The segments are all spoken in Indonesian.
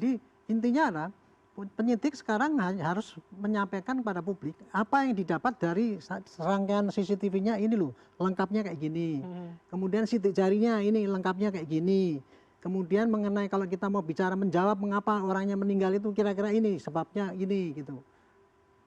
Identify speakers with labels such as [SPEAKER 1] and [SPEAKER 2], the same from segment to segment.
[SPEAKER 1] Jadi intinya adalah penyidik sekarang harus menyampaikan kepada publik apa yang didapat dari serangkaian CCTV-nya ini loh, lengkapnya kayak gini. Kemudian sidik jarinya ini lengkapnya kayak gini. Kemudian mengenai kalau kita mau bicara menjawab mengapa orangnya meninggal itu kira-kira ini sebabnya ini gitu.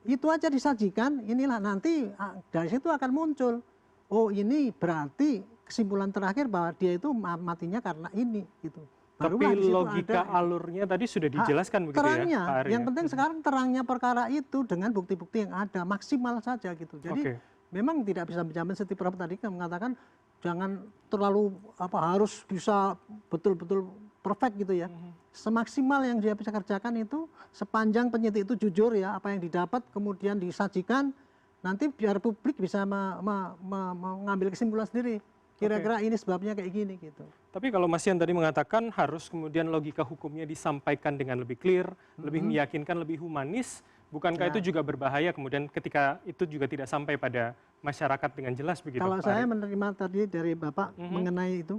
[SPEAKER 1] Itu aja disajikan, inilah nanti dari situ akan muncul. Oh ini berarti kesimpulan terakhir bahwa dia itu matinya karena ini gitu.
[SPEAKER 2] Tapi logika alurnya tadi sudah dijelaskan begitu
[SPEAKER 1] terangnya,
[SPEAKER 2] ya Pak Ari?
[SPEAKER 1] yang penting sekarang terangnya perkara itu dengan bukti-bukti yang ada maksimal saja gitu. Jadi memang tidak bisa menjamin seperti Prof tadi mengatakan jangan terlalu harus bisa betul-betul perfect gitu ya. Semaksimal yang dia bisa kerjakan itu sepanjang penyidik itu jujur ya apa yang didapat kemudian disajikan nanti biar publik bisa mengambil kesimpulan sendiri. Kira-kira ini sebabnya kayak gini gitu.
[SPEAKER 2] Tapi kalau Mas Yan tadi mengatakan harus kemudian logika hukumnya disampaikan dengan lebih clear, lebih meyakinkan, lebih humanis, bukankah itu juga berbahaya kemudian ketika itu juga tidak sampai pada masyarakat dengan jelas begitu?
[SPEAKER 1] Kalau saya menerima tadi dari Bapak mengenai itu,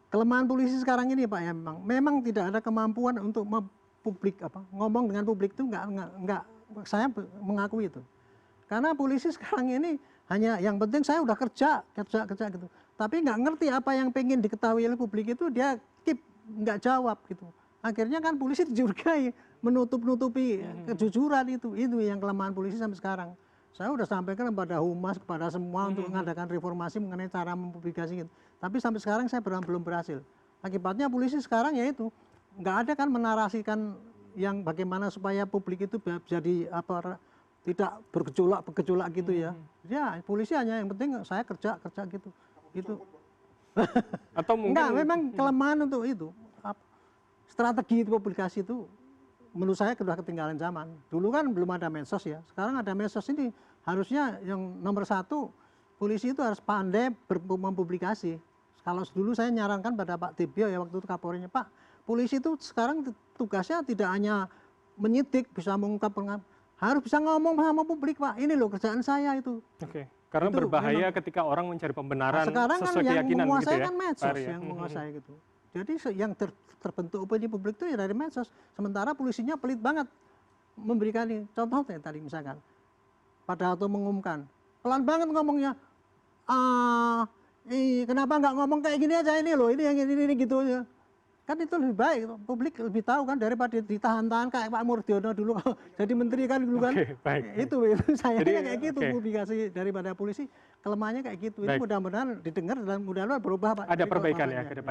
[SPEAKER 1] kelemahan polisi sekarang ini Pak ya memang tidak ada kemampuan untuk publik ngomong dengan publik itu nggak saya mengakui itu. Karena polisi sekarang ini hanya yang penting saya udah kerja gitu. Tapi nggak ngerti apa yang pengen diketahui oleh publik itu dia keep nggak jawab gitu. Akhirnya kan polisi dicurigai menutupi kejujuran itu yang kelemahan polisi sampai sekarang. Saya udah sampaikan kepada humas kepada semua untuk mengadakan reformasi mengenai cara mempublikasi gitu. Tapi sampai sekarang saya belum berhasil. Akibatnya polisi sekarang ya itu nggak ada kan menarasikan yang bagaimana supaya publik itu jadi tidak bergejolak gitu ya. Ya polisi hanya yang penting saya kerja gitu. Itu
[SPEAKER 2] atau mungkin
[SPEAKER 1] enggak memang kelemahan untuk itu strategi publikasi itu menurut saya sudah ketinggalan zaman. Dulu kan belum ada medsos ya, sekarang ada medsos ini harusnya yang nomor satu polisi itu harus pandai mempublikasi. Kalau dulu saya nyarankan pada Pak Tibio ya waktu itu Kapolrinya, Pak polisi itu sekarang tugasnya tidak hanya menyidik bisa mengungkap harus bisa ngomong sama publik Pak, ini loh kerjaan saya itu.
[SPEAKER 2] Karena itu berbahaya ketika orang mencari pembenaran sesuai keyakinan
[SPEAKER 1] gitu ya. Sekarang kan yang menguasai
[SPEAKER 2] gitu
[SPEAKER 1] kan medsos yang menguasai gitu. Jadi yang terbentuk opini publik itu ya dari medsos. Sementara polisinya pelit banget memberikan ini. Contohnya tadi misalkan pada waktu mengumumkan pelan banget ngomongnya. Kenapa nggak ngomong kayak gini aja ini loh, ini yang ini gitu ya. Kan itu lebih baik, publik lebih tahu kan daripada ditahan-tahan kayak Pak Murdiono dulu jadi menteri kan dulu kan. Itu sayangnya kayak gitu publikasi daripada polisi kelemahannya kayak gitu. Ini mudah-mudahan didengar dan mudah-mudahan berubah Pak.
[SPEAKER 2] Ada perbaikan ya ke depan.